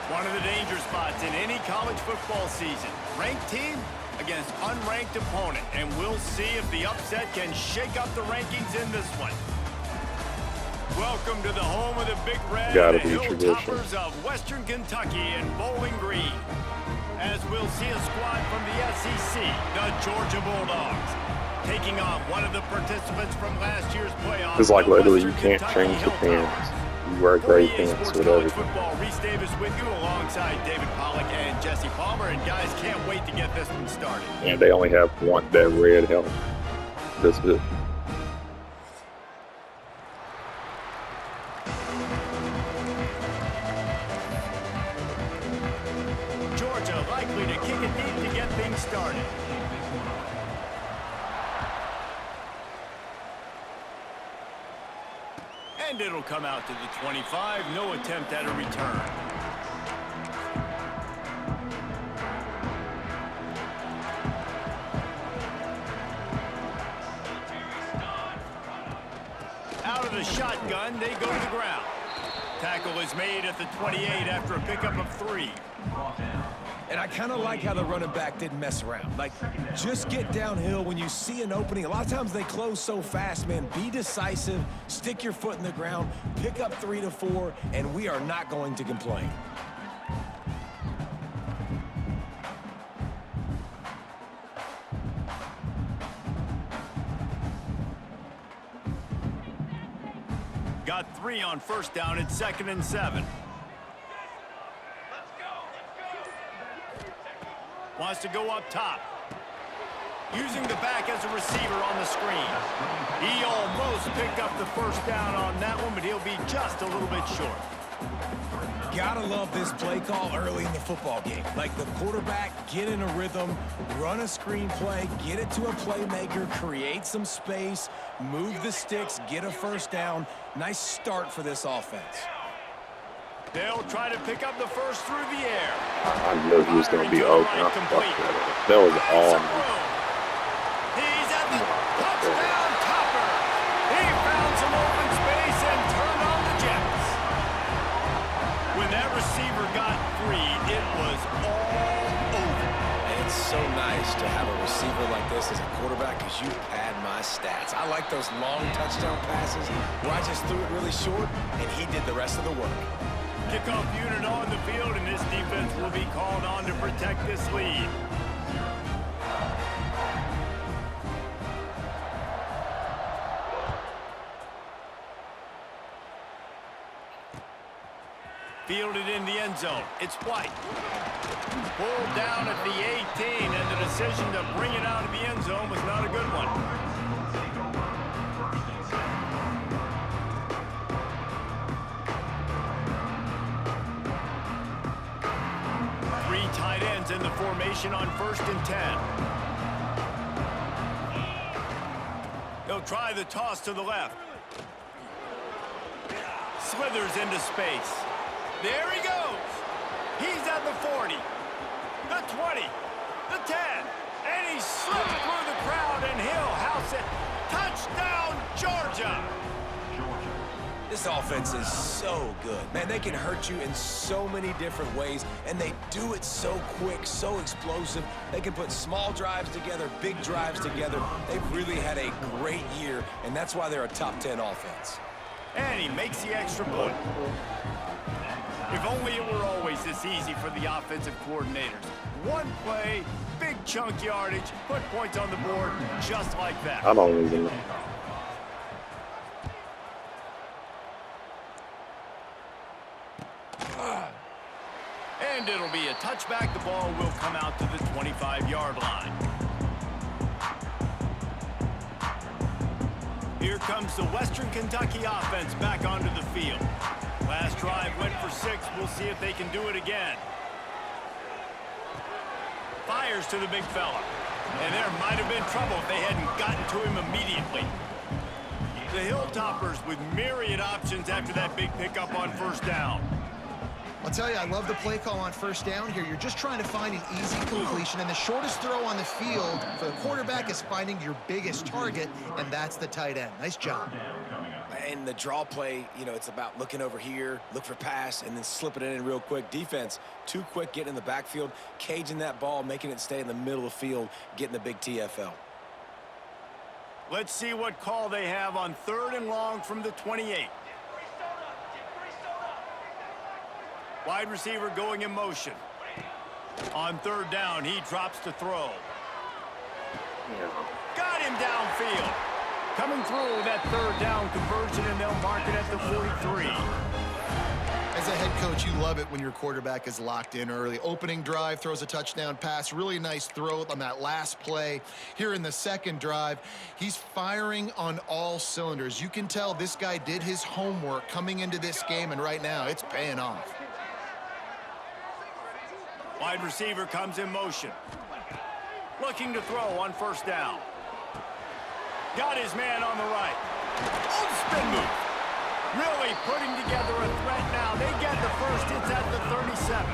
One of the danger spots in any college football season. Ranked team against unranked opponent. And we'll see if the upset can shake up the rankings in this one. Welcome to the home of the Big Red, Gotta the be Hilltoppers of Western Kentucky in Bowling Green. As we'll see a squad from the SEC, the Georgia Bulldogs, taking on one of the participants from last year's playoffs. It's like literally you Western can't Kentucky change the Hilltoppers. pants. You wear gray EA pants Sports with College everything. Football, Reese Davis with you alongside David Pollack and Jesse Palmer. And guys, can't wait to get this one started. And they only have that red helmet. That's it. Georgia likely to kick it deep to get things started. And it'll come out to the 25. No attempt at a return. Out of the shotgun, they go to the ground. Tackle is made at the 28 after a pickup of 3. And I kind of like how the running back didn't mess around. Like, just get downhill when you see an opening. A lot of times they close so fast, man. Be decisive, stick your foot in the ground, pick up 3 to 4, and we are not going to complain. Got 3 on first down. It's 2nd and 7. Wants to go up top. Using the back as a receiver on the screen. He almost picked up the first down on that one, but he'll be just a little bit short. Gotta love this play call early in the football game. Like the quarterback, get in a rhythm, run a screen play, get it to a playmaker, create some space, move the sticks, get a first down. Nice start for this offense. They'll try to pick up the first through the air. I knew he was going to be open. I fucked that up. That was all. He's at the touchdown topper. He found some open space and turned on the Jets. When that receiver got free, it was all over. And it's so nice to have a receiver like this as a quarterback because you pad my stats. I like those long touchdown passes where I just threw it really short and he did the rest of the work. Kickoff unit on the field, and this defense will be called on to protect this lead. Fielded in the end zone. It's White. Pulled down at the 18, and the decision to bring it out of the end zone was not a good one. Tight ends in the formation on 1st and 10. They'll try the toss to the left. Slithers into space. There he goes. He's at the 40, the 20, the 10, and he slipped through the crowd, and he'll house it. Touchdown, Georgia! This offense is so good. Man, they can hurt you in so many different ways, and they do it so quick, so explosive. They can put small drives together, big drives together. They've really had a great year, and that's why they're a top 10 offense. And he makes the extra point. If only it were always this easy for the offensive coordinators. One play, big chunk yardage, put points on the board just like that. I don't even know. And it'll be a touchback. The ball will come out to the 25-yard line. Here comes the Western Kentucky offense back onto the field. Last drive went for 6. We'll see if they can do it again. Fires to the big fella. And there might have been trouble if they hadn't gotten to him immediately. The Hilltoppers with myriad options after that big pickup on first down. I'll tell you, I love the play call on first down here. You're just trying to find an easy completion, and the shortest throw on the field for the quarterback is finding your biggest target, and that's the tight end. Nice job. And the draw play, you know, it's about looking over here, look for pass, and then slipping it in real quick. Defense, too quick getting in the backfield, caging that ball, making it stay in the middle of the field, getting the big TFL. Let's see what call they have on 3rd and long from the 28. Wide receiver going in motion. On 3rd down, he drops to throw. Yeah. Got him downfield. Coming through that 3rd down conversion, and they'll mark it at the 43. As a head coach, you love it when your quarterback is locked in early. Opening drive, throws a touchdown pass. Really nice throw on that last play. Here in the 2nd drive, he's firing on all cylinders. You can tell this guy did his homework coming into this game, and right now it's paying off. Wide receiver comes in motion. Looking to throw on 1st down. Got his man on the right. Oh, spin move. Really putting together a threat now. They get the first. It's at the 37.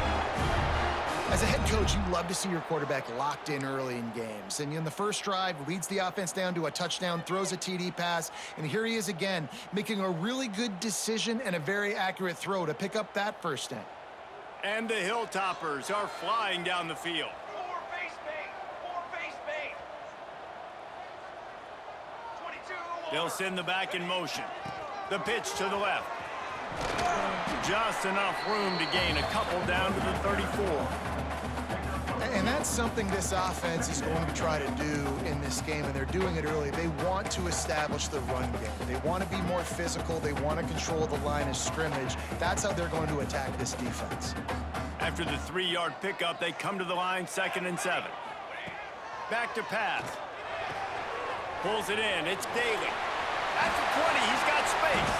As a head coach, you love to see your quarterback locked in early in games. And in the 1st drive, leads the offense down to a touchdown, throws a TD pass, and here he is again, making a really good decision and a very accurate throw to pick up that 1st down. And the Hilltoppers are flying down the field. They'll send the back in motion. The pitch to the left. Just enough room to gain a couple down to the 34. And that's something this offense is going to try to do in this game, and they're doing it early. They want to establish the run game. They want to be more physical. They want to control the line of scrimmage. That's how they're going to attack this defense. After the 3-yard pickup, they come to the line, 2nd and 7. Back to pass. Pulls it in. It's Daly. At the 20, he's got space.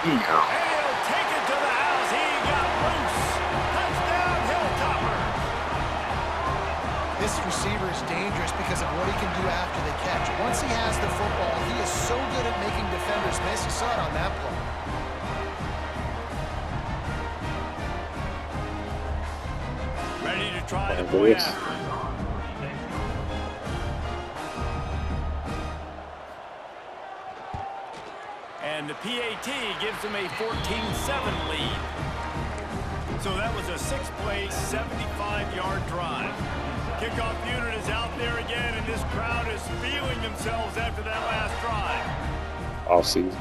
Yeah. And he'll take it to the house. He got loose. Touchdown, Hilltopper. This receiver is dangerous because of what he can do after the catch. Once he has the football, he is so good at making defenders miss. You saw it on that play. Ready to try the point after. And the PAT gives them a 14-7 lead. So that was a 6-play, 75-yard drive. Kickoff unit is out there again, and this crowd is feeling themselves after that last drive. All season.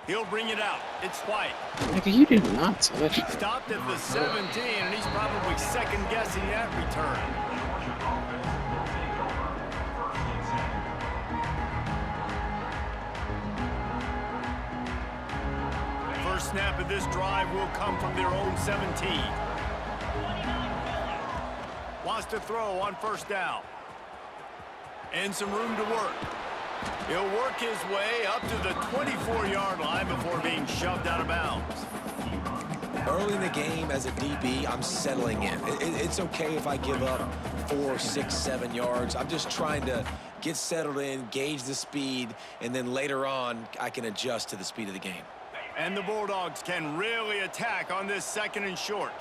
He'll bring it out. It's White. Nigga, you did not touch it. Stopped at the 17, and he's probably second-guessing that return. First snap of this drive will come from their own 17. Wants to throw on 1st down. And some room to work. He'll work his way up to the 24-yard line before being shoved out of bounds. Early in the game as a DB, I'm settling in. It's okay if I give up 4, 6, 7 yards. I'm just trying to get settled in, gauge the speed, and then later on, I can adjust to the speed of the game. And the Bulldogs can really attack on this 2nd and short.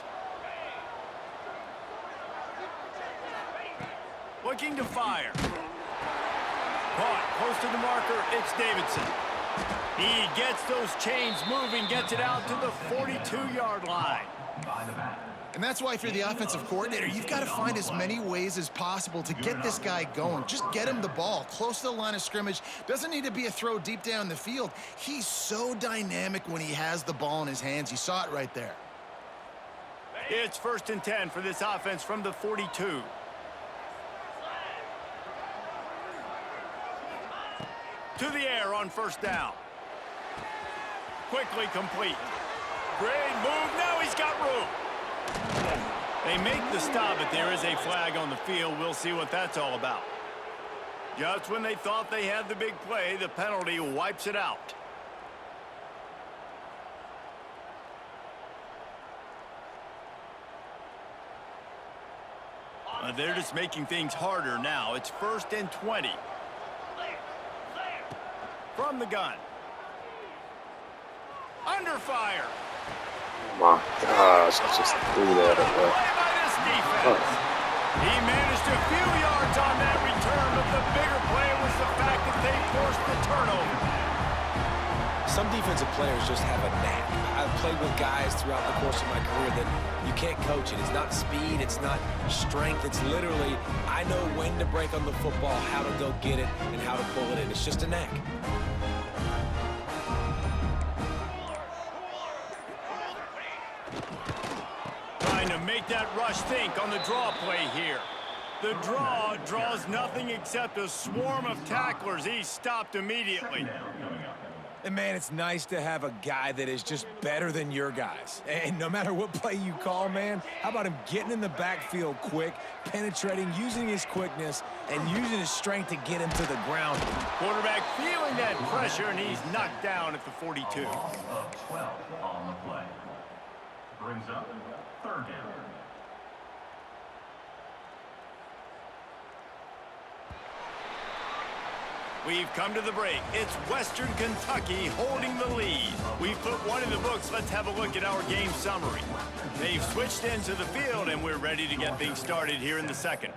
Looking to fire. Caught close to the marker, it's Davidson. He gets those chains moving, gets it out to the 42-yard line. And that's why if you're the offensive coordinator, you've got to find as many ways as possible to get this guy going. Just get him the ball close to the line of scrimmage. Doesn't need to be a throw deep down the field. He's so dynamic when he has the ball in his hands. You saw it right there. It's 1st and 10 for this offense from the 42. To the air on 1st down. Quickly complete. Great move. Now he's got room. They make the stop, but there is a flag on the field. We'll see what that's all about. Just when they thought they had the big play, the penalty wipes it out. They're just making things harder now. It's 1st and 20. From the gun. Under fire. Oh my gosh, I just threw that away. Play by this defense. He managed a few yards on that return, but the bigger play was the fact that they forced the turnover. Some defensive players just have a knack. I've played with guys throughout the course of my career that you can't coach it. It's not speed, it's not strength. It's literally, I know when to break on the football, how to go get it, and how to pull it in. It's just a knack. Trying to make that rush think on the draw play here. The draw draws nothing except a swarm of tacklers. He's stopped immediately. And, man, it's nice to have a guy that is just better than your guys. And no matter what play you call, man, how about him getting in the backfield quick, penetrating, using his quickness, and using his strength to get him to the ground. Quarterback feeling that pressure, and he's knocked down at the 42. Loss of 12 on the play. Brings up third down. We've come to the break. It's Western Kentucky holding the lead. We've put one in the books. Let's have a look at our game summary. They've switched into the field, and we're ready to get things started here in the second.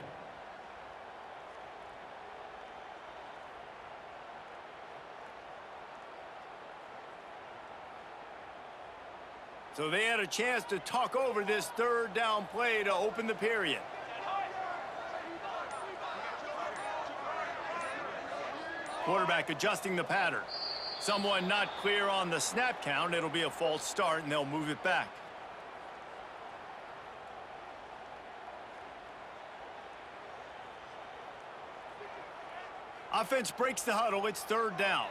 So they had a chance to talk over this third down play to open the period. Quarterback adjusting the pattern. Someone not clear on the snap count. It'll be a false start, and they'll move it back. Offense breaks the huddle. It's third down.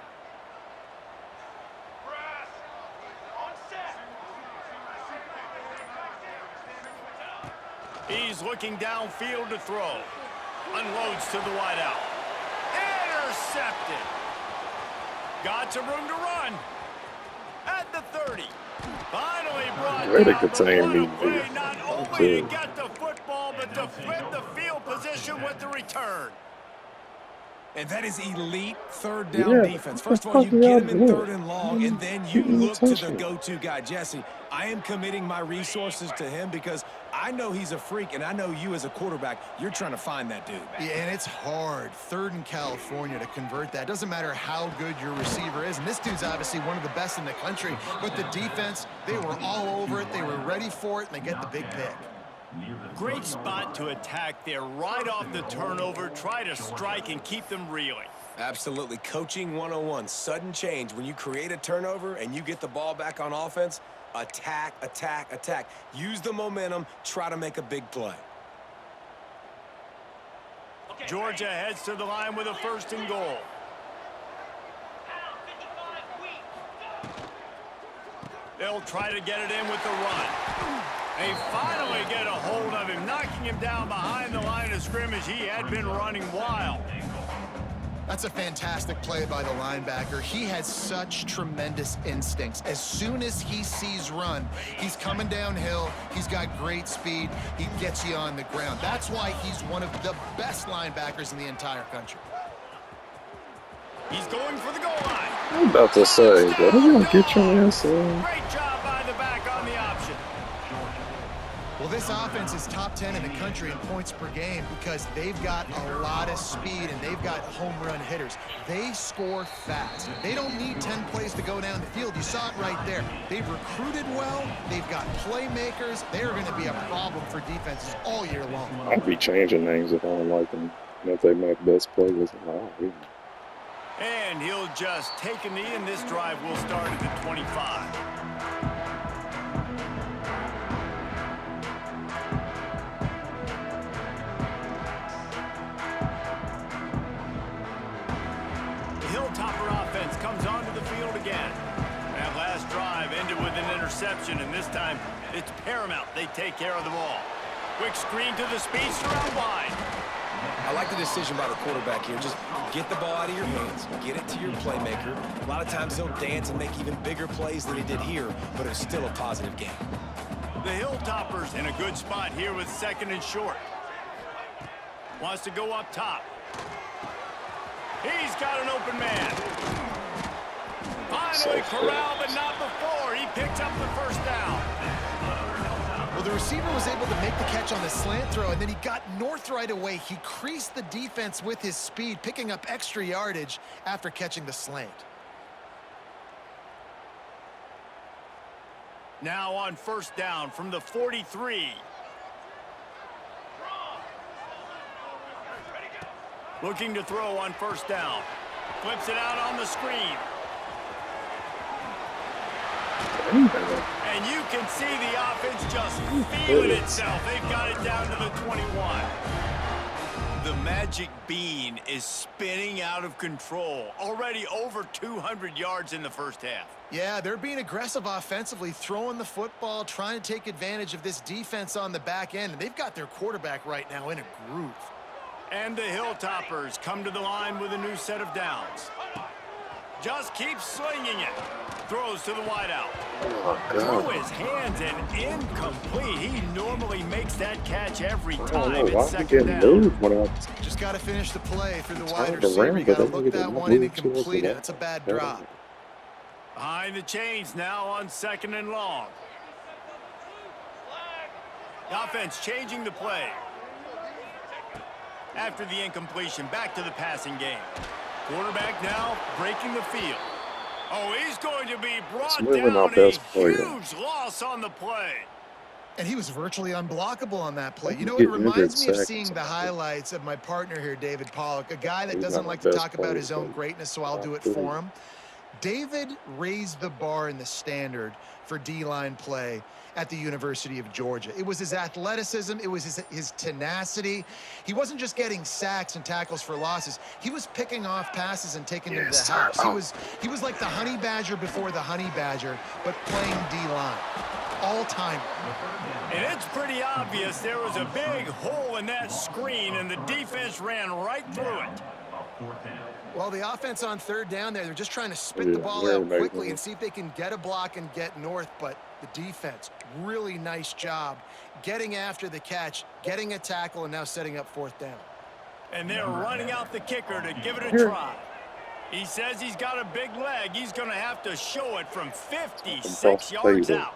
He's looking downfield to throw. Unloads to the wideout. Intercepted. Got some room to run. At the 30. Finally brought Way to down, but contain what a me, play, dude. not only to get the football, but to flip the field position with the return. And that is elite third down defense. First of all, you get him in third and long, and then you look to the go-to guy. Jesse, I am committing my resources to him because I know he's a freak, and I know you as a quarterback, you're trying to find that dude. Yeah, and it's hard, third in California, to convert that. Doesn't matter how good your receiver is. And this dude's obviously one of the best in the country. But the defense, they were all over it. They were ready for it, and they get the big pick. Great spot to attack there right off the turnover. Try to strike and keep them reeling. Absolutely. Coaching 101. Sudden change. When you create a turnover and you get the ball back on offense, attack, attack, attack. Use the momentum. Try to make a big play. Georgia heads to the line with a first and goal. They'll try to get it in with the run. They finally get a hold of him, knocking him down behind the line of scrimmage. He had been running wild. That's a fantastic play by the linebacker. He has such tremendous instincts. As soon as he sees run, he's coming downhill. He's got great speed. He gets you on the ground. That's why he's one of the best linebackers in the entire country. He's going for the goal line. I'm about to say, bro, you gonna get your ass in. Great job by the back on the option. Well, this offense is top 10 in the country in points per game because they've got a lot of speed and they've got home run hitters. They score fast. They don't need 10 plays to go down the field. You saw it right there. They've recruited well. They've got playmakers. They're going to be a problem for defenses all year long. I'd be changing names if I don't like them. And if they make best players, And he'll just take a knee, and this drive will start at the 25. Hilltopper offense comes onto the field again. That last drive ended with an interception, and this time it's paramount they take care of the ball. Quick screen to the speedster out wide. I like the decision by the quarterback here. Just get the ball out of your hands. Get it to your playmaker. A lot of times he'll dance and make even bigger plays than he did here, but it's still a positive game. The Hilltoppers in a good spot here with second and short. Wants to go up top. He's got an open man. Finally corralled, but not before. He picks up the first down. Well, the receiver was able to make the catch on the slant throw, and then he got north right away. He creased the defense with his speed, picking up extra yardage after catching the slant. Now on first down from the 43. Looking to throw on first down. Flips it out on the screen. And you can see the offense just feeling itself. They've got it down to the 21. The magic bean is spinning out of control. Already over 200 yards in the first half. Yeah, they're being aggressive offensively, throwing the football, trying to take advantage of this defense on the back end. And they've got their quarterback right now in a groove. And the Hilltoppers come to the line with a new set of downs. Just keeps slinging it. Throws to the wideout. Through his hands and incomplete. He normally makes that catch every time. It's second down. Just got to finish the play through the wide receiver. You got to look that one in and complete it. That's a bad drop. Behind the chains now on second and long. The offense changing the play. After the incompletion, back to the passing game. Quarterback now breaking the field. Oh, he's going to be brought down. A huge loss on the play. And he was virtually unblockable on that play. You know, it reminds me of seeing the highlights of my partner here, David Pollock, a guy that doesn't like to talk about his own greatness, so I'll do it for him. David raised the bar in the standard for D-line play at the University of Georgia. It was his athleticism. It was his tenacity. He wasn't just getting sacks and tackles for losses. He was picking off passes and taking them to the house. He was like the honey badger before the honey badger, but playing D-line. All time. And it's pretty obvious there was a big hole in that screen, and the defense ran right through it. Well, the offense on third down there, they're just trying to spit the ball out quickly and see if they can get a block and get north, but the defense, really nice job getting after the catch, getting a tackle, and now setting up fourth down. And they're running out the kicker to give it a try. He says he's got a big leg. He's going to have to show it from 56 yards out.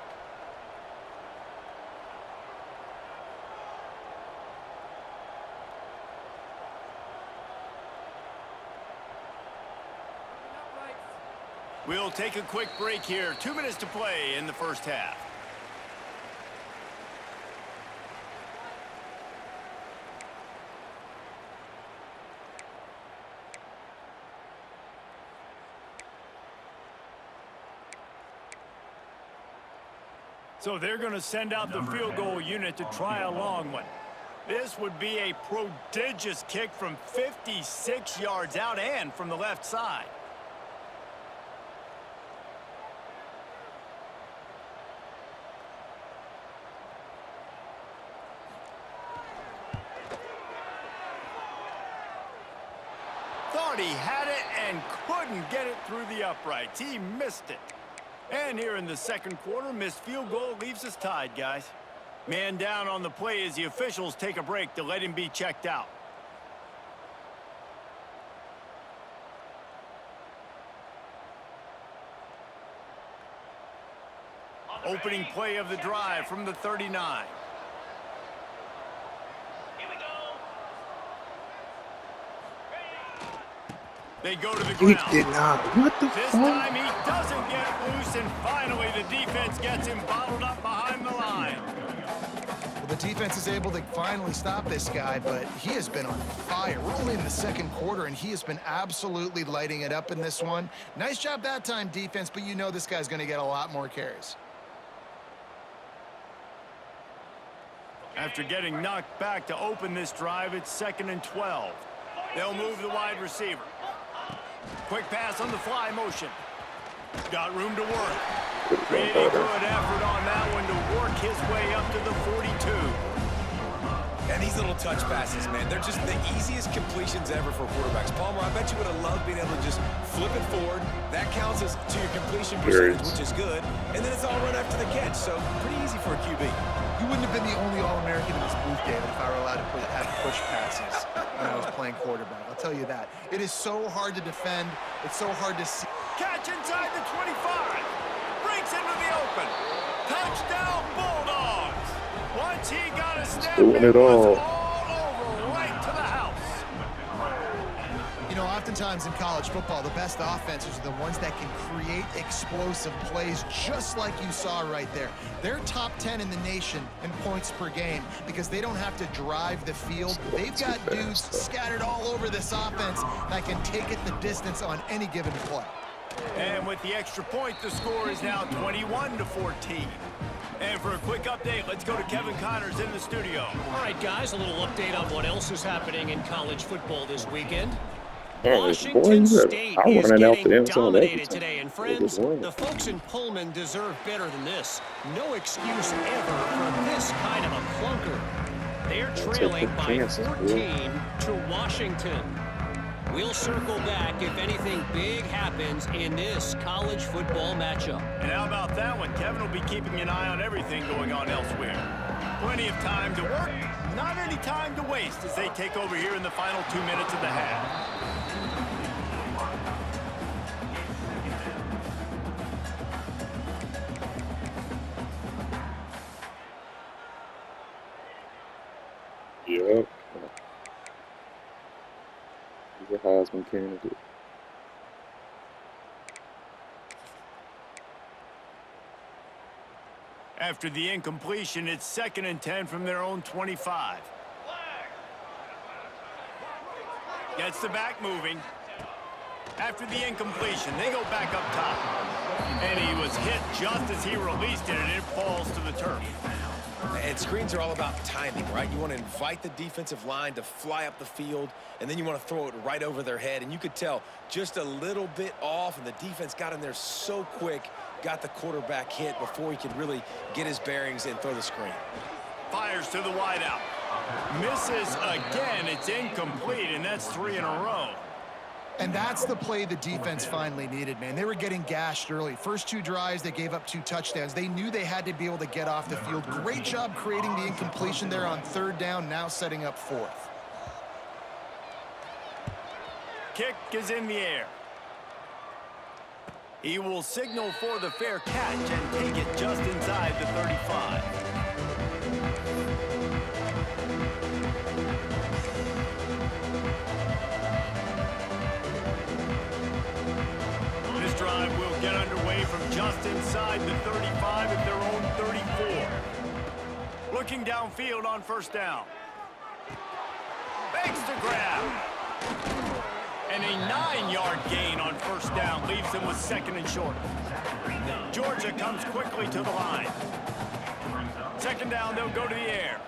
We'll take a quick break here. 2 minutes to play in the first half. So they're going to send out the field goal unit to try a long one. This would be a prodigious kick from 56 yards out and from the left side. Thought he had it and couldn't get it through the uprights. He missed it. And here in the second quarter, missed field goal leaves us tied, guys. Man down on the play as the officials take a break to let him be checked out. Opening play of the drive from the 39. They go to the ground. He did not. What the fuck? This time he doesn't get loose, and finally the defense gets him bottled up behind the line. Well, the defense is able to finally stop this guy, but he has been on fire. We're only in the second quarter, and he has been absolutely lighting it up in this one. Nice job that time, defense, but you know this guy's going to get a lot more carries. After getting knocked back to open this drive, it's 2nd and 12. They'll move the wide receiver. Quick pass on the fly motion. Got room to work. Pretty good effort on that one to work his way up to the 42. And these little touch passes, man, they're just the easiest completions ever for quarterbacks. Palmer, I bet you would have loved being able to just flip it forward. That counts as to your completion percentage, which is good. And then it's all run after the catch, so pretty easy for a QB. You wouldn't have been the only All-American in this booth, David, if I were allowed to have push passes when I was playing quarterback. I'll tell you that. It is so hard to defend. It's so hard to see. Catch inside the 25. Breaks into the open. Touchdown, Bulldogs. Once he got a step, Doing it it was all. all over, right to the house. You know, oftentimes in college football, the best offenses are the ones that can create explosive plays, just like you saw right there. They're top 10 in the nation in points per game because they don't have to drive the field. They've got dudes scattered all over this offense that can take it the distance on any given play. And with the extra point, the score is now 21-14. And for a quick update, let's go to Kevin Connors in the studio. All right, guys, a little update on what else is happening in college football this weekend. Boy, Washington State I'm is running out the getting end zone every dominated time. today. And They friends, just win. the folks in Pullman deserve better than this. No excuse ever for this kind of a clunker. They're trailing by 14 to Washington. We'll circle back if anything big happens in this college football matchup. And how about that one? Kevin will be keeping an eye on everything going on elsewhere. Plenty of time to work, not any time to waste as they take over here in the final 2 minutes of the half. Yep. He's a Heisman candidate. After the incompletion, it's 2nd and 10 from their own 25. Gets the back moving. After the incompletion, they go back up top. And he was hit just as he released it, and it falls to the turf. And screens are all about timing, right? You want to invite the defensive line to fly up the field, and then you want to throw it right over their head. And you could tell just a little bit off, and the defense got in there so quick, got the quarterback hit before he could really get his bearings and throw the screen. Fires to the wideout. Misses again. It's incomplete, and that's 3 in a row. And that's the play the defense finally needed, man. They were getting gashed early. First 2 drives, they gave up 2 touchdowns. They knew they had to be able to get off the field. Great job creating the incompletion there on 3rd down, now setting up 4th. Kick is in the air. He will signal for the fair catch and take it just inside the 35. This drive will get underway from just inside the 35 at their own 34. Looking downfield on 1st down. Fakes to grab. And a 9-yard gain on 1st down leaves them with 2nd and short. Georgia comes quickly to the line. 2nd down, they'll go to the air.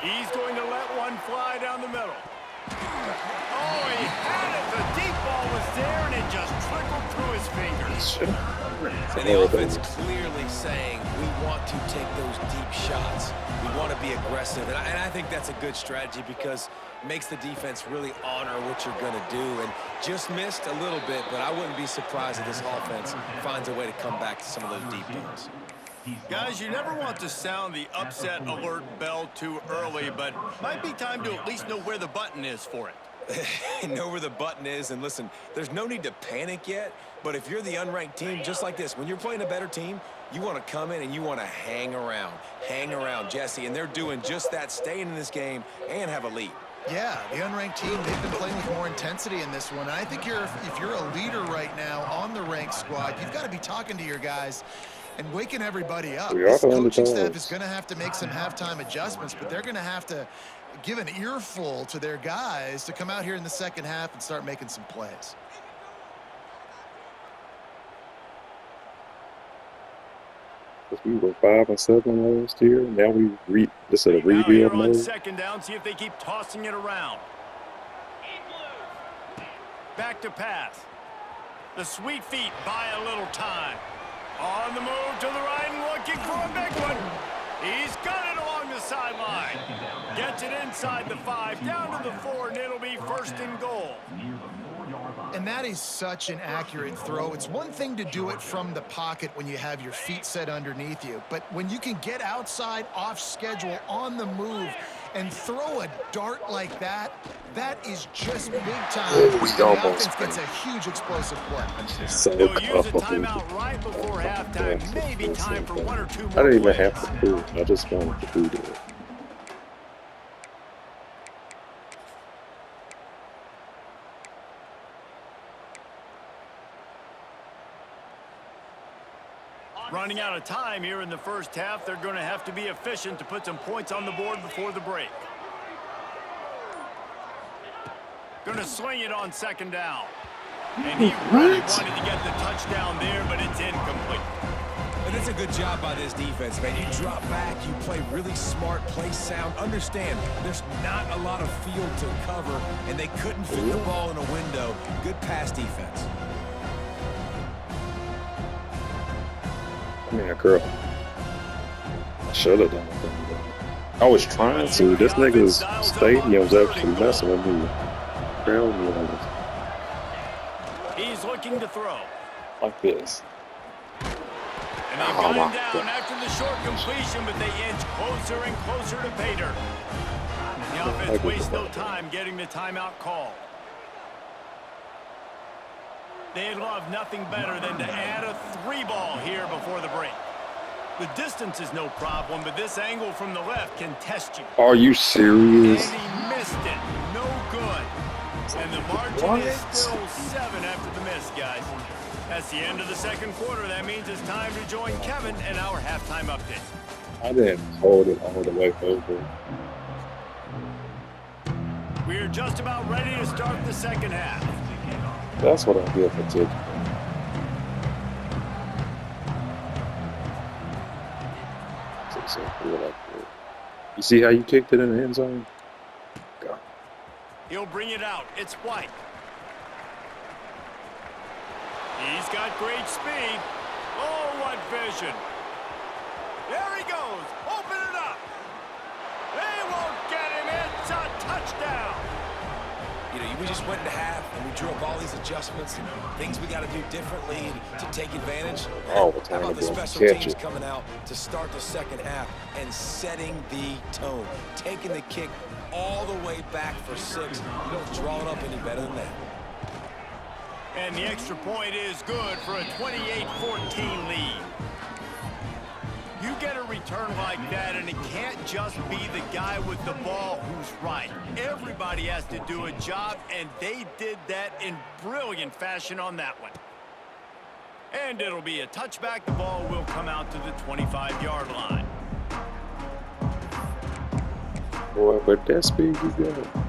He's going to let one fly down the middle. Oh, he had it. The deep ball was there, and it just trickled through his fingers. And the offense clearly saying, we want to take those deep shots. We want to be aggressive. And I think that's a good strategy because it makes the defense really honor what you're going to do. And just missed a little bit, but I wouldn't be surprised if this offense finds a way to come back to some of those deep balls. Guys, you never want to sound the upset alert bell too early, but might be time to at least know where the button is for it. Know where the button is, and listen, there's no need to panic yet, but if you're the unranked team, just like this, when you're playing a better team, you want to come in and you want to hang around, Jesse, and they're doing just that, staying in this game and have a lead. Yeah, the unranked team, they've been playing with more intensity in this one. And I think if you're a leader right now on the ranked squad, you've got to be talking to your guys and waking everybody up. This coaching staff is going to have to make some halftime adjustments, but they're going to have to give an earful to their guys to come out here in the 2nd half and start making some plays. We were 5-7 last year. Now this is a Now here rebuild on mode. 2nd down, see if they keep tossing it around. Back to pass. The sweet feet buy a little time. On the move to the right and looking for a big one. He's got it along the sideline. Gets it inside the 5, down to the 4, and it'll be 1st and goal. And that is such an accurate throw. It's one thing to do it from the pocket when you have your feet set underneath you, but when you can get outside, off schedule, on the move, and throw a dart like that, that is just big time. Oh, we And the almost offense gets a huge explosive play. So They'll use a cold. timeout right before halftime. Maybe time for one or two more I didn't even plays. have to do it. I just wanted to do that. Running out of time here in the first half. They're going to have to be efficient to put some points on the board before the break. Going to swing it on second down. And he really wanted to get the touchdown there, but it's incomplete. And it's a good job by this defense, man. You drop back, you play really smart, play sound. Understand, there's not a lot of field to cover, and they couldn't fit the ball in a window. Good pass defense. I mean, girl. I should have done it. I was trying to. This nigga's stadium's actually messing with me. Crowd noise. He's looking to throw. Like this. And they've Oh, got him my down God. after the short completion, but they inch closer and closer to pay dirt. The offense wastes no time getting the timeout call. They'd love nothing better than to add a 3-ball here before the break. The distance is no problem, but this angle from the left can test you. Are you And serious? he missed it. No good. And the margin is still 7 after the miss, guys. That's the end of the second quarter. That means it's time to join Kevin and our halftime update. I didn't hold it all the way over. We're just about ready to start the second half. That's what I get for taking it. So feel like that. You see how you kicked it in the end zone? God. He'll bring it out. It's White. He's got great speed. Oh, what vision. There he goes. Open it up. They won't get him. It's a touchdown. You know, we just went into half, and we drew up all these adjustments and things we got to do differently to take advantage. All the How time about the to special catch teams it. coming out to start the second half and setting the tone, taking the kick all the way back for 6. You don't draw it up any better than that. And the extra point is good for a 28-14 lead. You get a return like that, and it can't just be the guy with the ball who's right. Everybody has to do a job, and they did that in brilliant fashion on that one. And it'll be a touchback. The ball will come out to the 25-yard line. Boy, but that speed you got.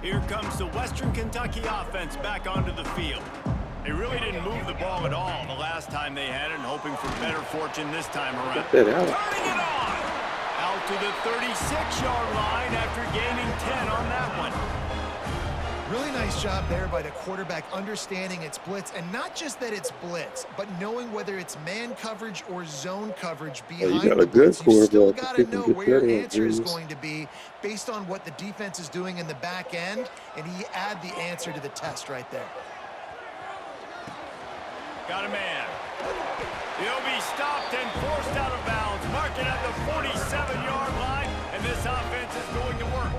Here comes the Western Kentucky offense back onto the field. They really didn't move the ball at all the last time they had it, and hoping for better fortune this time around. Get that out. Turning it on! Out to the 36-yard line after gaining 10 on that one. Really nice job there by the quarterback understanding it's blitz, and not just that it's blitz, but knowing whether it's man coverage or zone coverage behind you got a the good blitz. You still quarterback got that to can know get where your that out, answer is James. going to be based on what the defense is doing in the back end, and he add the answer to the test right there. Got a man. He'll be stopped and forced out of bounds. Mark it at the 47-yard line, and this offense is going to work.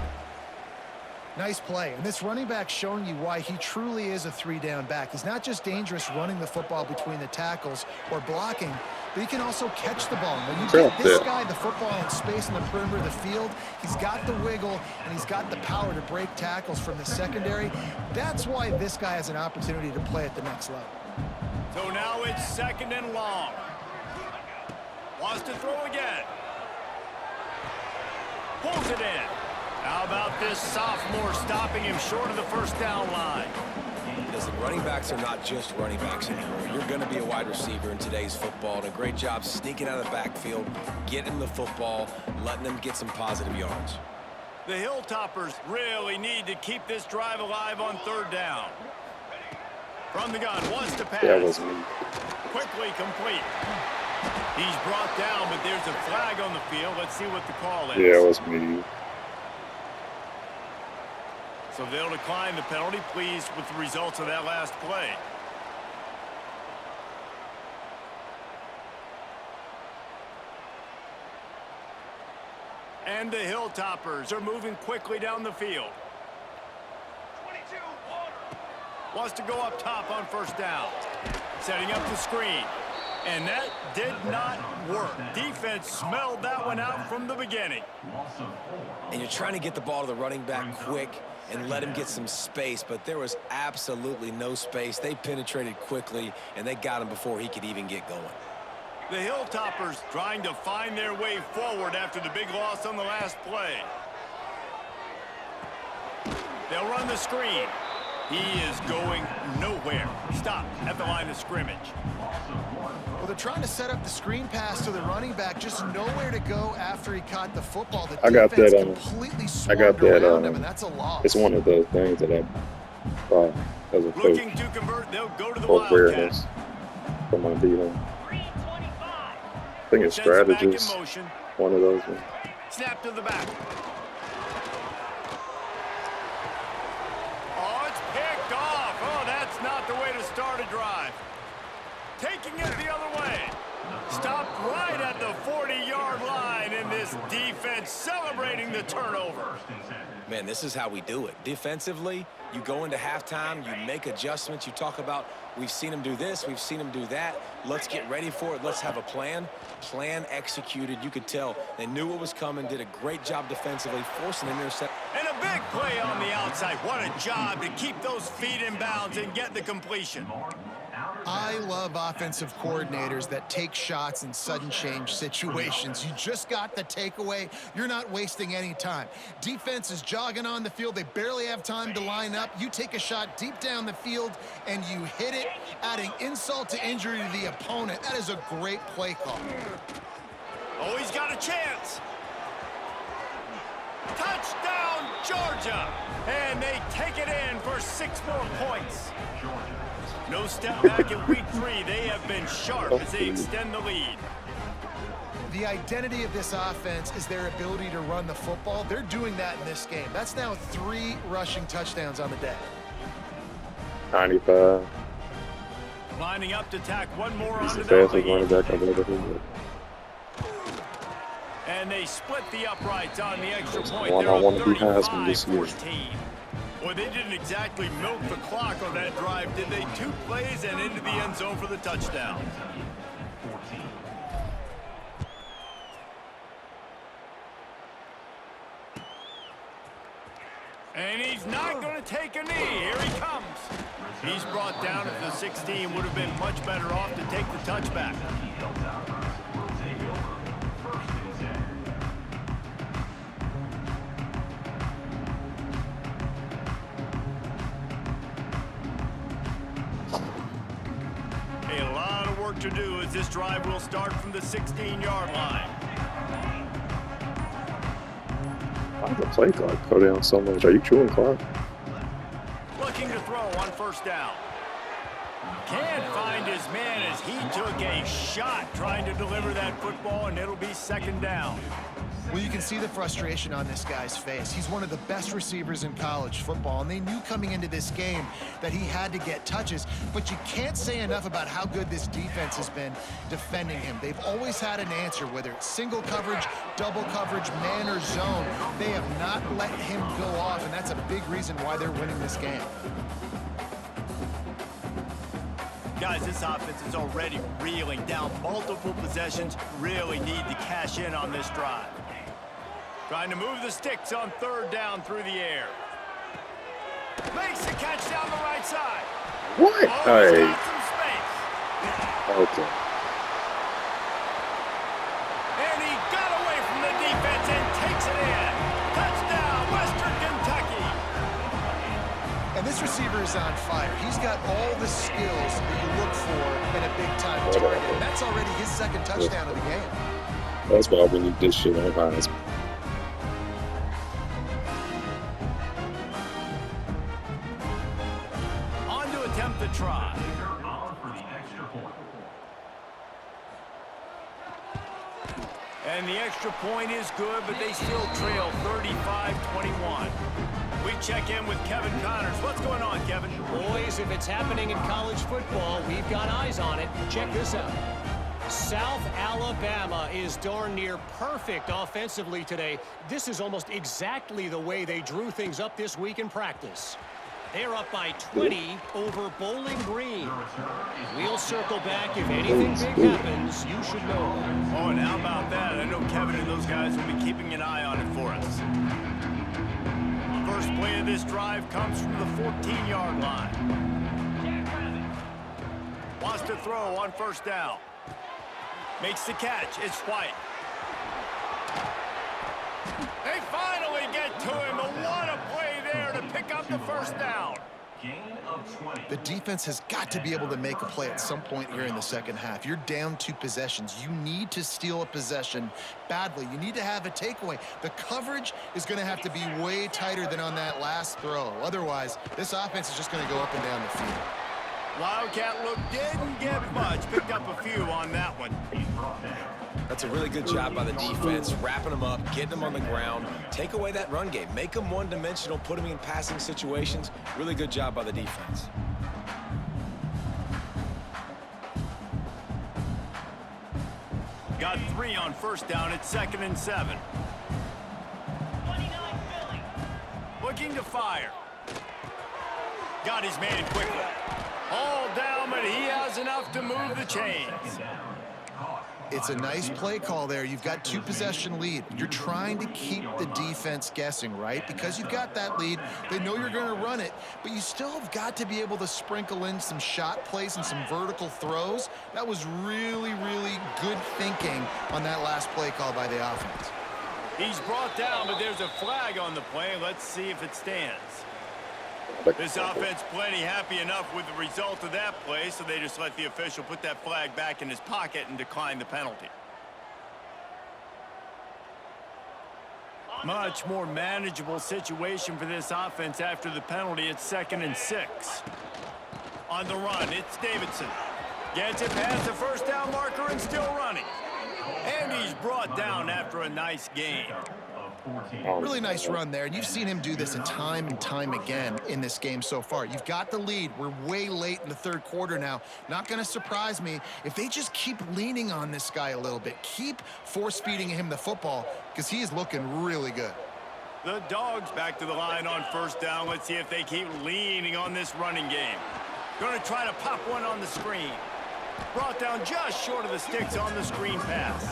Nice play, and this running back showing you why he truly is a 3-down back. He's not just dangerous running the football between the tackles or blocking, but he can also catch the ball. When you get this guy the football in space in the perimeter of the field, he's got the wiggle and he's got the power to break tackles from the secondary. That's why this guy has an opportunity to play at the next level. So now it's second and long. Wants to throw again. Pulls it in. How about this sophomore stopping him short of the first down line? Listen, running backs are not just running backs anymore. You're going to be a wide receiver in today's football, and a great job sneaking out of the backfield, getting the football, letting them get some positive yards. The Hilltoppers really need to keep this drive alive on third down. From the gun, wants to pass. That was me. Quickly complete. He's brought down, but there's a flag on the field. Let's see what the call is. Yeah, it was me. So they'll decline the penalty, pleased with the results of that last play. And the Hilltoppers are moving quickly down the field. 22, Wants to go up top on first down. Setting up the screen. And that did not work. Defense smelled that one out from the beginning. And you're trying to get the ball to the running back quick and let him get some space, but there was absolutely no space. They penetrated quickly, and they got him before he could even get going. The Hilltoppers trying to find their way forward after the big loss on the last play. They'll run the screen. He is going nowhere. Stop at the line of scrimmage. Well, they're trying to set up the screen pass to the running back, just nowhere to go after he caught the football. The I got defense that. completely I got swarmed that. around him, and that's a loss. It's one of those things that I thought as a coach Looking to convert, they'll go to the for Wildcats. awareness for my D-line. I think it's Sends it back in strategies. motion. One of those ones. Snap to the back. Oh, it's picked off. Oh, that's not the way to start a drive. Taking it the other way. Stopped right at the 40-yard line, and this defense celebrating the turnover. Man, this is how we do it. Defensively, you go into halftime, you make adjustments, you talk about, we've seen them do this, we've seen them do that. Let's get ready for it. Let's have a plan. Plan executed. You could tell they knew what was coming, did a great job defensively, forcing an intercept. And a big play on the outside. What a job to keep those feet in bounds and get the completion. I love offensive coordinators that take shots in sudden change situations. You just got the takeaway. You're not wasting any time. Defense is jogging on the field. They barely have time to line up. You take a shot deep down the field, and you hit it, adding insult to injury to the opponent. That is a great play call. Oh, he's got a chance. Touchdown, Georgia. And they take it in for 6 more points. No step back in week 3. They have been sharp as they extend the lead. The identity of this offense is their ability to run the football. They're doing that in this game. That's now 3 rushing touchdowns on the day. 95. Lining up to tack one more He's onto the their fastest running lead. back I've ever heard. And they split the uprights on the extra That's point. one They're I up wanna be Heisman this year. 35-14. Well, they didn't exactly milk the clock on that drive, did they? 2 plays and into the end zone for the touchdown. And he's not going to take a knee. Here he comes. He's brought down at the 16. Would have been much better off to take the touchback. A lot of work to do as this drive will start from the 16-yard line. Why does the play clock go down so much? Are you chewing clock? Looking to throw on first down. Can't find his man as he took a shot trying to deliver that football, and it'll be 2nd down. Well, you can see the frustration on this guy's face. He's one of the best receivers in college football, and they knew coming into this game that he had to get touches, but you can't say enough about how good this defense has been defending him. They've always had an answer, whether it's single coverage, double coverage, man or zone. They have not let him go off, and that's a big reason why they're winning this game. Guys, this offense is already reeling down multiple possessions. Really need to cash in on this drive. Trying to move the sticks on 3rd down through the air. Makes the catch down the right side. What? Oh, Hey. he's got some space. Okay. And he got away from the defense and takes it in. Touchdown, Western Kentucky. And this receiver is on fire. He's got all the skills that you look for in a big-time target. And that's already his 2nd touchdown of the game. That's why we need this shit on Heisman. On to attempt the try. And the extra point is good, but they still trail 35-21. We check in with Kevin Connors. What's going on, Kevin? Boys, if it's happening in college football, we've got eyes on it. Check this out. South Alabama is darn near perfect offensively today. This is almost exactly the way they drew things up this week in practice. They're up by 20 over Bowling Green. We'll circle back. If anything big happens, you should know. Oh, and how about that? I know Kevin and those guys will be keeping an eye on it for us. First play of this drive comes from the 14-yard line. Wants to throw on first down. Makes the catch. It's White. They finally get to him. But what a play there to pick up the first down. Gain of 20. The defense has got to be able to make a play at some point here in the second half. You're down 2 possessions. You need to steal a possession badly. You need to have a takeaway. The coverage is going to have to be way tighter than on that last throw. Otherwise, this offense is just going to go up and down the field. Wildcat look didn't get much. Picked up a few on that one. That's a really good job by the defense, wrapping them up, getting them on the ground. Take away that run game. Make them one-dimensional, put them in passing situations. Really good job by the defense. Got 3 on first down at 2nd and 7. Looking to fire. Got his man quickly. All down, but he has enough to move the chains. It's a nice play call there. You've got 2 possession lead. You're trying to keep the defense guessing, right? Because you've got that lead. They know you're going to run it, but you still have got to be able to sprinkle in some shot plays and some vertical throws. That was really, really good thinking on that last play call by the offense. He's brought down, but there's a flag on the play. Let's see if it stands. This offense plenty happy enough with the result of that play, so they just let the official put that flag back in his pocket and decline the penalty. Much more manageable situation for this offense after the penalty. It's 2nd and 6. On the run, it's Davidson. Gets it past the first down marker and still running. And he's brought down after a nice gain. Really nice run there, and you've seen him do this time and time again in this game so far. You've got the lead. We're way late in the 3rd quarter now. Not going to surprise me if they just keep leaning on this guy a little bit. Keep force-feeding him the football because he is looking really good. The Dogs back to the line on first down. Let's see if they keep leaning on this running game. Going to try to pop one on the screen. Brought down just short of the sticks on the screen pass.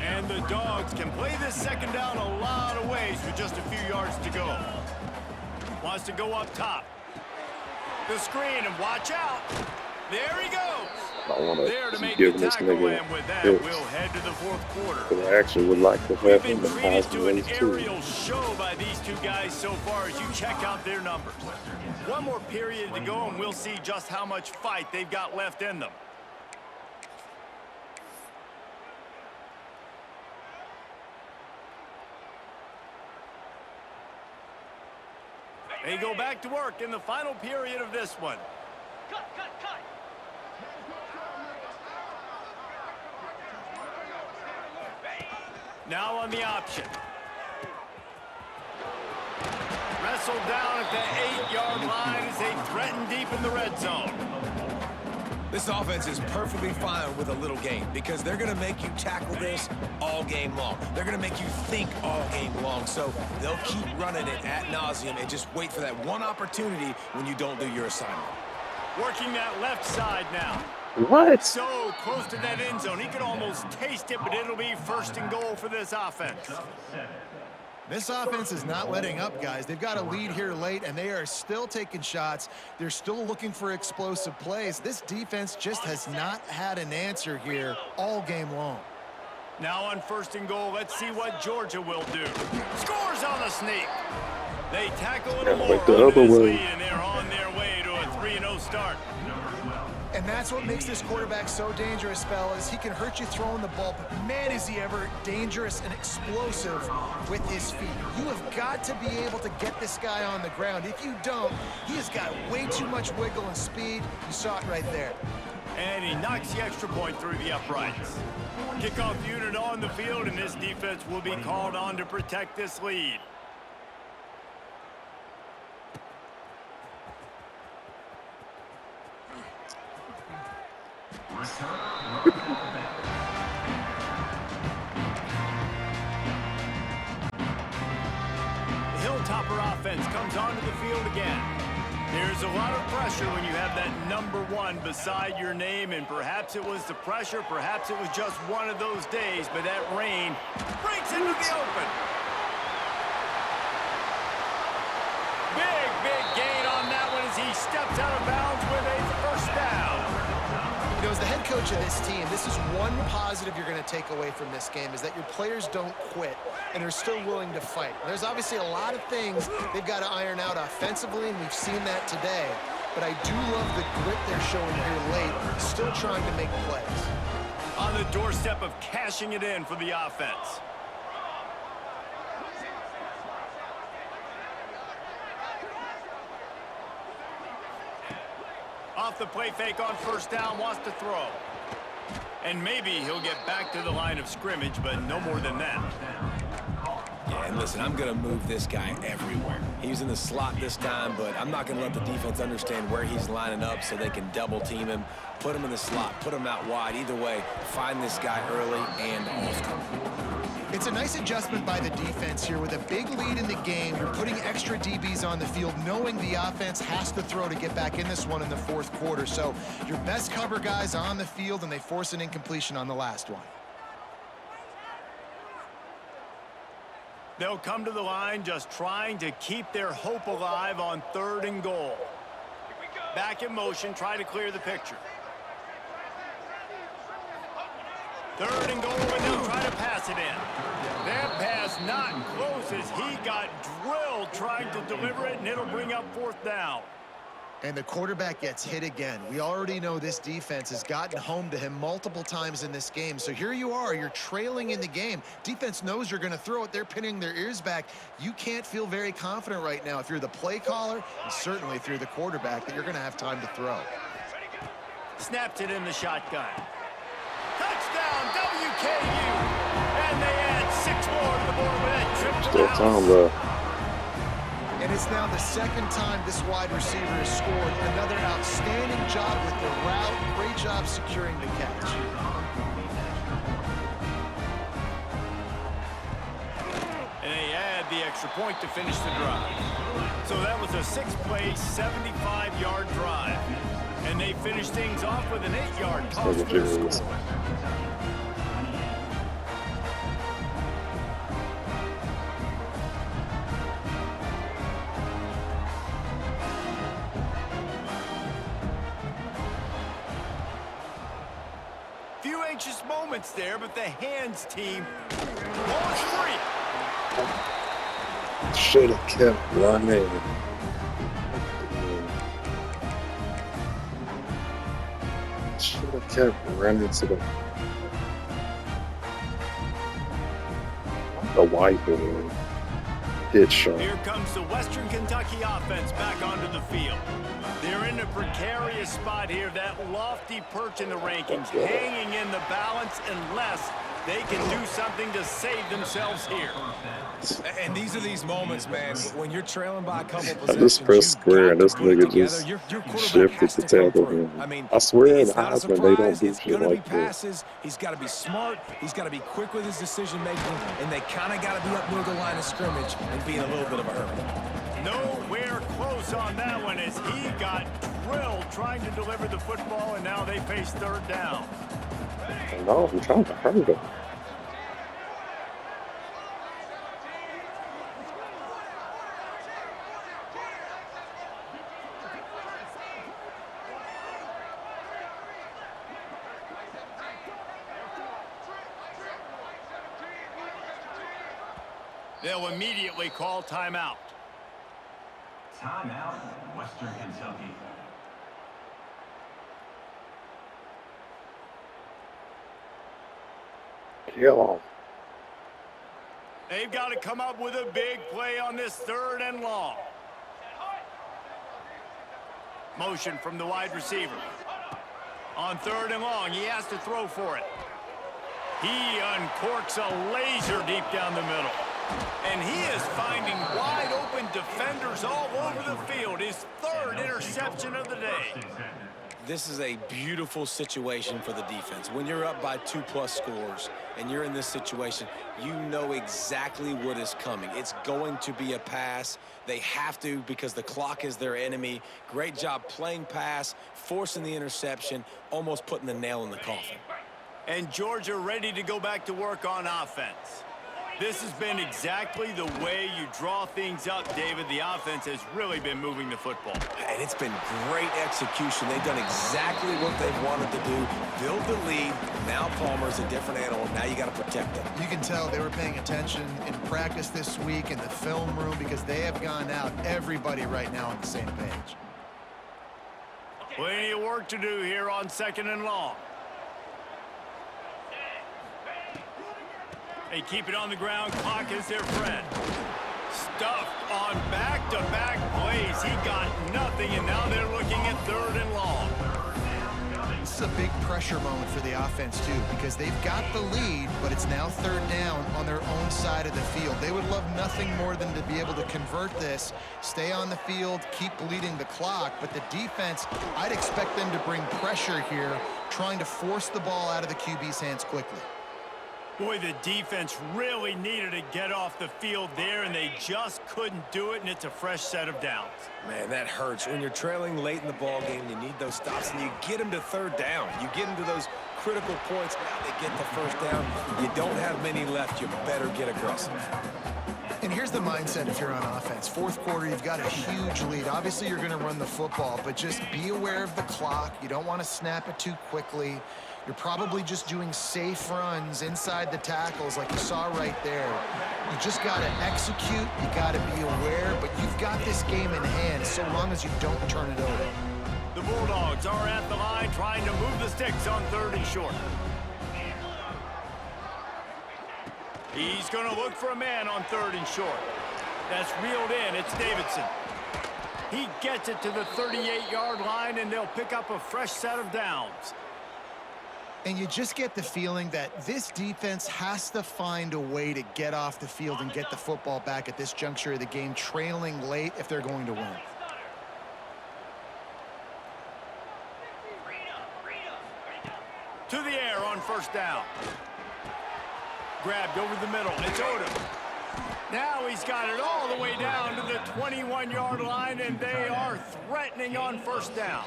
And the Dogs can play this second down a lot of ways with just a few yards to go. Wants to go up top. The screen, and watch out. There he goes. There to make the tackle, and with that, we'll head to the 4th quarter. Because I actually would like to have him We've been treated to an too. aerial show by these 2 guys so far as you check out their numbers. One more period to go, and we'll see just how much fight they've got left in them. They go back to work in the final period of this one. Cut. Now on the option. Wrestled down at the 8-yard line as they threaten deep in the red zone. This offense is perfectly fine with a little game because they're going to make you tackle this all game long. They're going to make you think all game long. So they'll keep running it ad nauseum and just wait for that one opportunity when you don't do your assignment. Working that left side now. What? So close to that end zone. He could almost taste it, but it'll be 1st and goal for this offense. This offense is not letting up, guys. They've got a lead here late, and they are still taking shots. They're still looking for explosive plays. This defense just has not had an answer here all game long. Now on 1st and goal, let's see what Georgia will do. Scores on the sneak. They tackle it more like the other way. and they're on their way to a 3-0 start. And that's what makes this quarterback so dangerous, fellas. He can hurt you throwing the ball, but man, is he ever dangerous and explosive with his feet. You have got to be able to get this guy on the ground. If you don't, he has got way too much wiggle and speed. You saw it right there. And he knocks the extra point through the uprights. Kickoff unit on the field, and this defense will be called on to protect this lead. The Hilltopper offense comes onto the field again. There's a lot of pressure when you have that number 1 beside your name, and perhaps it was the pressure, perhaps it was just one of those days, but that rain breaks into the open. Big gain on that one as he steps out of bounds with a first down. You know, as the head coach of this team, this is one positive you're going to take away from this game, is that your players don't quit and are still willing to fight. There's obviously a lot of things they've got to iron out offensively, and we've seen that today. But I do love the grit they're showing here late, still trying to make plays. On the doorstep of cashing it in for the offense. Off the play fake on first down, wants to throw. And maybe he'll get back to the line of scrimmage, but no more than that. Yeah, and listen, I'm going to move this guy everywhere. He's in the slot this time, but I'm not going to let the defense understand where he's lining up so they can double team him, put him in the slot, put him out wide. Either way, find this guy early and often. It's a nice adjustment by the defense here. With a big lead in the game, you're putting extra DBs on the field, knowing the offense has to throw to get back in this one in the fourth quarter. So your best cover guys on the field, and they force an incompletion on the last one. They'll come to the line just trying to keep their hope alive on 3rd and goal. Back in motion, try to clear the picture. 3rd and goal, and they'll try to pass it in. That pass not close as he got drilled trying to deliver it, and it'll bring up 4th down. And the quarterback gets hit again. We already know this defense has gotten home to him multiple times in this game. So here you are, you're trailing in the game. Defense knows you're going to throw it. They're pinning their ears back. You can't feel very confident right now if you're the play caller, and certainly if you're the quarterback, that you're going to have time to throw. Snaps it in the shotgun. Touchdown, WKU! And they add 6 more to the board with that trip to the Still time house. left. And it's now the 2nd time this wide receiver has scored. Another outstanding job with the route. Great job securing the catch. And they add the extra point to finish the drive. So that was a 6-play, 75-yard drive. And they finish things off with an 8-yard toss for the score. Few anxious moments there, but the hands team ball is free. Should have kept running. Should have kept running to the whiteboard. Hit shot. Here comes the Western Kentucky offense back onto the field. They're in a precarious spot here, that lofty perch in the rankings, hanging in the balance unless they can do something to save themselves here. And these are these moments, man, when you're trailing by a couple I possessions. just pressed square and this nigga just your quarterback shifted has the to come tackle. through. I mean, I swear it's the not a Heisman, they don't surprise. do It's shit gonna be like that. passes. He's got to be smart. He's got to be quick with his decision making, and they kind of got to be up near the line of scrimmage and be in a little bit of a hurry. Nowhere close on that one as he got drilled trying to deliver the football, and now they face 3rd down. No, I'm trying to hurt him. They'll immediately call timeout. Timeout, Western Kentucky. Kill him. They've got to come up with a big play on this 3rd and long. Motion from the wide receiver. On 3rd and long, he has to throw for it. He uncorks a laser deep down the middle. And he is finding wide open defenders all over the field. His 3rd interception of the day. This is a beautiful situation for the defense. When you're up by 2+ scores and you're in this situation, you know exactly what is coming. It's going to be a pass. They have to because the clock is their enemy. Great job playing pass, forcing the interception, almost putting the nail in the coffin. And Georgia ready to go back to work on offense. This has been exactly the way you draw things up, David. The offense has really been moving the football. And it's been great execution. They've done exactly what they've wanted to do. Build the lead. Now Palmer's a different animal. Now you got to protect them. You can tell they were paying attention in practice this week in the film room because they have gone out, everybody right now on the same page. Plenty of work to do here on 2nd and long. They keep it on the ground. Clock is their friend. Stuffed on back-to-back plays. He got nothing, and now they're looking at 3rd and long. This is a big pressure moment for the offense, too, because they've got the lead, but it's now 3rd down on their own side of the field. They would love nothing more than to be able to convert this, stay on the field, keep bleeding the clock, but the defense, I'd expect them to bring pressure here, trying to force the ball out of the QB's hands quickly. Boy, the defense really needed to get off the field there, and they just couldn't do it, and it's a fresh set of downs. Man, that hurts. When you're trailing late in the ball game, you need those stops, and you get them to 3rd down. You get them to those critical points. Now they get the 1st down. You don't have many left. You better get aggressive. And here's the mindset if you're on offense. 4th quarter, you've got a huge lead. Obviously, you're going to run the football, but just be aware of the clock. You don't want to snap it too quickly. You're probably just doing safe runs inside the tackles like you saw right there. You just got to execute. You got to be aware, but you've got this game in hand so long as you don't turn it over. The Bulldogs are at the line trying to move the sticks on 3rd and short. He's going to look for a man on 3rd and short. That's reeled in. It's Davidson. He gets it to the 38-yard line, and they'll pick up a fresh set of downs. And you just get the feeling that this defense has to find a way to get off the field and get the football back at this juncture of the game, trailing late if they're going to win. To the air on 1st down. Grabbed over the middle. It's Odom. Now he's got it all the way down to the 21-yard line, and they are threatening on 1st down.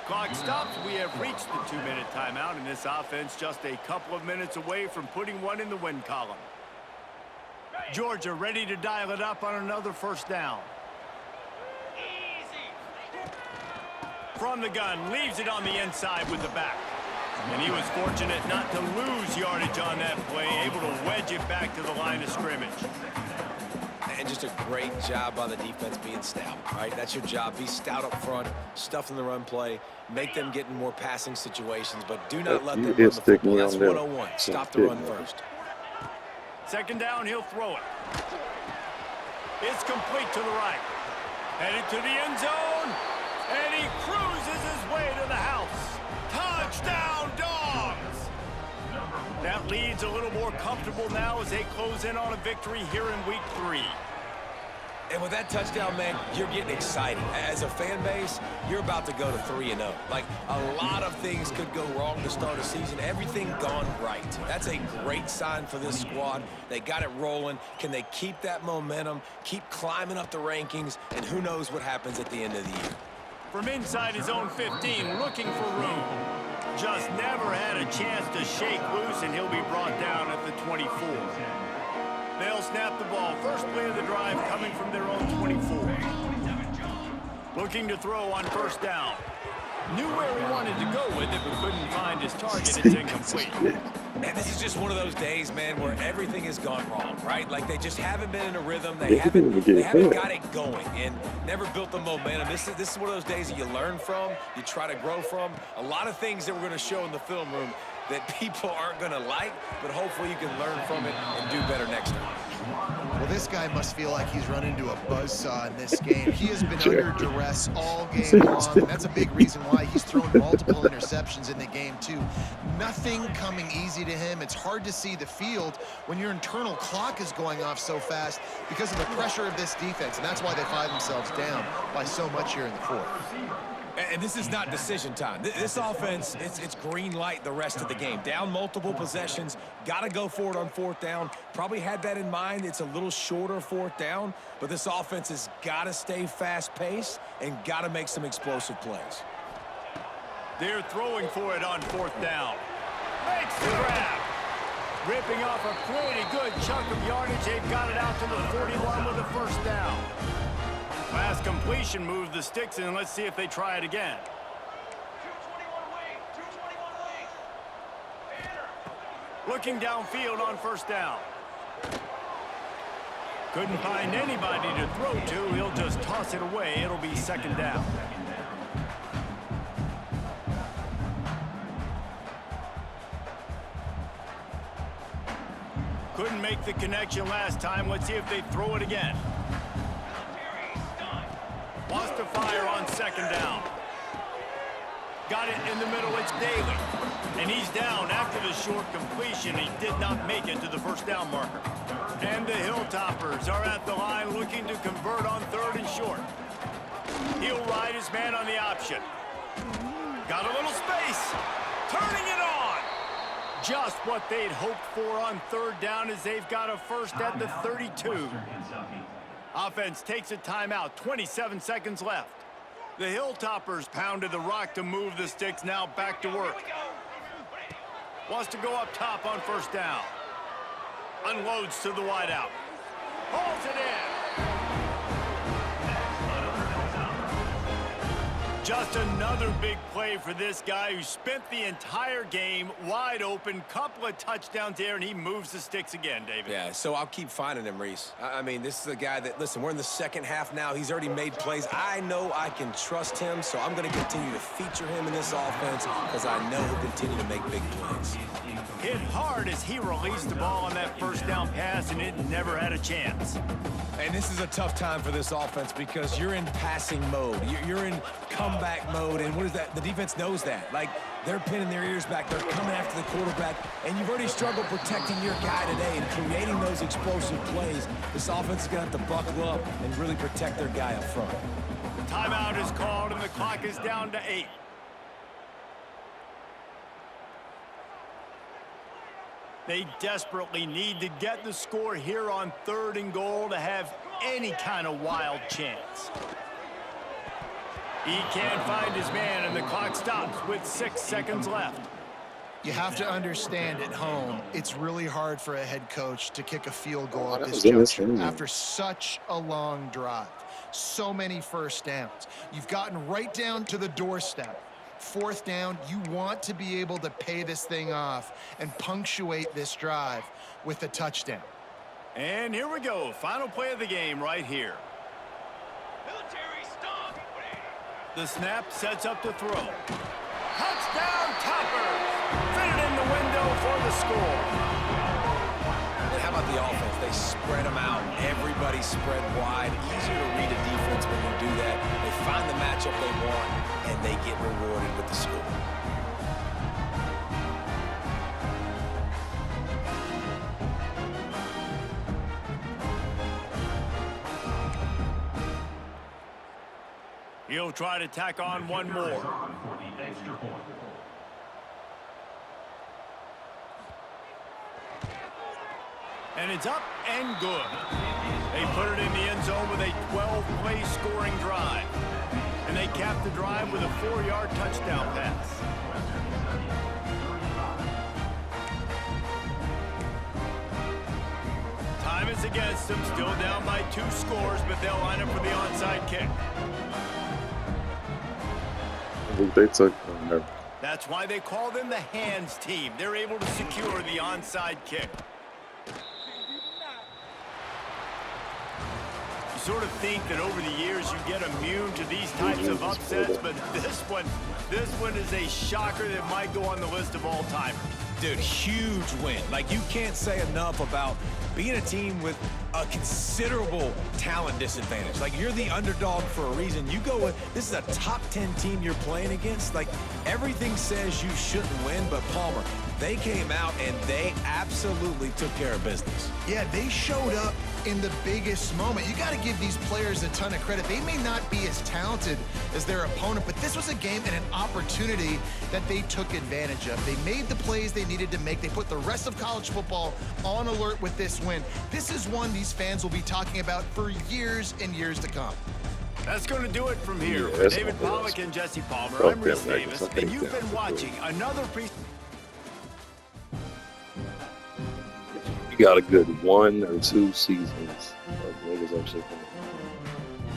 Clock stops. We have reached the 2-minute timeout, and this offense just a couple of minutes away from putting one in the win column. Georgia ready to dial it up on another 1st down. From the gun, leaves it on the inside with the back. And he was fortunate not to lose yardage on that play, able to wedge it back to the line of scrimmage. And just a great job by the defense being stout, right? That's your job. Be stout up front, stuff in the run play, make them get in more passing situations, but do not let them run the football. That's 101. Stop the run first. 2nd down, he'll throw it. It's complete to the right. Headed to the end zone, and he cruises his way to the house. Touchdown, Dogs! That lead's a little more comfortable now as they close in on a victory here in week 3. And with that touchdown, man, you're getting excited. As a fan base, you're about to go to 3-0. Like, a lot of things could go wrong to start a season. Everything gone right. That's a great sign for this squad. They got it rolling. Can they keep that momentum, keep climbing up the rankings, and who knows what happens at the end of the year. From inside his own 15, looking for room. Just never had a chance to shake loose, and he'll be brought down at the 24. They'll snap the ball. First play of the drive coming from their own 24. Looking to throw on 1st down. Knew where he wanted to go with it, but couldn't find his target. It's incomplete. And this is just one of those days, man, where everything has gone wrong, right? Like, they just haven't been in a rhythm. They haven't got it going and never built the momentum. This is one of those days that you learn from, you try to grow from. A lot of things that we're going to show in the film room that people aren't going to like, but hopefully you can learn from it and do better next time. Well, this guy must feel like he's run into a buzzsaw in this game. He has been under duress all game long, and that's a big reason why he's thrown multiple interceptions in the game, too. Nothing coming easy to him. It's hard to see the field when your internal clock is going off so fast because of the pressure of this defense, and that's why they find themselves down by so much here in the fourth. And this is not decision time. This offense, it's green light the rest of the game. Down multiple possessions, got to go for it on fourth down. Probably had that in mind. It's a little shorter fourth down, but this offense has got to stay fast-paced and got to make some explosive plays. They're throwing for it on fourth down. Makes the grab. Ripping off a pretty good chunk of yardage. They've got it out to the 41 with a first down. Last completion moved the sticks in. Let's see if they try it again. Looking downfield on first down. Couldn't find anybody to throw to. He'll just toss it away. It'll be second down. Couldn't make the connection last time. Let's see if they throw it again. Wants to fire on second down. Got it in the middle. It's Daly. And he's down after the short completion. He did not make it to the first down marker. And the Hilltoppers are at the line looking to convert on third and short. He'll ride his man on the option. Got a little space. Turning it on. Just what they'd hoped for on third down as they've got a first at the 32. Offense takes a timeout, 27 seconds left. The Hilltoppers pounded the rock to move the sticks, now back to work. Wants to go up top on first down. Unloads to the wideout. Hauls it in. Just another big play for this guy who spent the entire game wide open. Couple of touchdowns there, and he moves the sticks again, David. Yeah, so I'll keep finding him, Reese. I mean, this is a guy that, listen, we're in the second half now. He's already made plays. I know I can trust him, so I'm going to continue to feature him in this offense because I know he'll continue to make big plays. Hit hard as he released the ball on that first down pass, and it never had a chance. And this is a tough time for this offense because you're in passing mode. You're in comeback mode, and what is that? The defense knows that. Like, they're pinning their ears back. They're coming after the quarterback, and you've already struggled protecting your guy today and creating those explosive plays. This offense is going to have to buckle up and really protect their guy up front. Timeout is called, and the clock is down to 8. They desperately need to get the score here on third and goal to have any kind of wild chance. He can't find his man, and the clock stops with 6 seconds left. You have to understand at home, it's really hard for a head coach to kick a field goal at this That was juncture after such a long drive. So many first downs. You've gotten right down to the doorstep. Fourth down, you want to be able to pay this thing off and punctuate this drive with a touchdown. And here we go. Final play of the game right here. The snap sets up to throw. Touchdown, Toppers! Fitted in the window for the score. And how about the offense? They spread them out. Everybody spread wide. Easier to read a defense when you do that. They find the matchup they want, and they get rewarded with the score. He'll try to tack on one more. And it's up and good. They put it in the end zone with a 12-play scoring drive. And they cap the drive with a 4-yard touchdown pass. Time is against them, still down by 2 scores, but they'll line up for the onside kick. They took no. That's why they call them the hands team. They're able to secure the onside kick. You sort of think that over the years you get immune to these types of upsets, but this one is a shocker that might go on the list of all-timers. Dude, huge win. Like, you can't say enough about being a team with a considerable talent disadvantage. Like, you're the underdog for a reason. You go with, this is a top 10 team you're playing against. Like, everything says you shouldn't win, but Palmer, they came out and they absolutely took care of business. Yeah, they showed up in the biggest moment. You got to give these players a ton of credit. They may not be as talented as their opponent, but this was a game and an opportunity that they took advantage of. They made the plays they needed to make. They put the rest of college football on alert with this win. This is one these fans will be talking about for years and years to come. That's going to do it from here. Yeah, For that's David not bad. Pollack and Jesse Palmer, Fuck I'm Reese them niggas. Davis, I and hate you've them. been watching another You got a good 1 or 2 seasons of niggas actually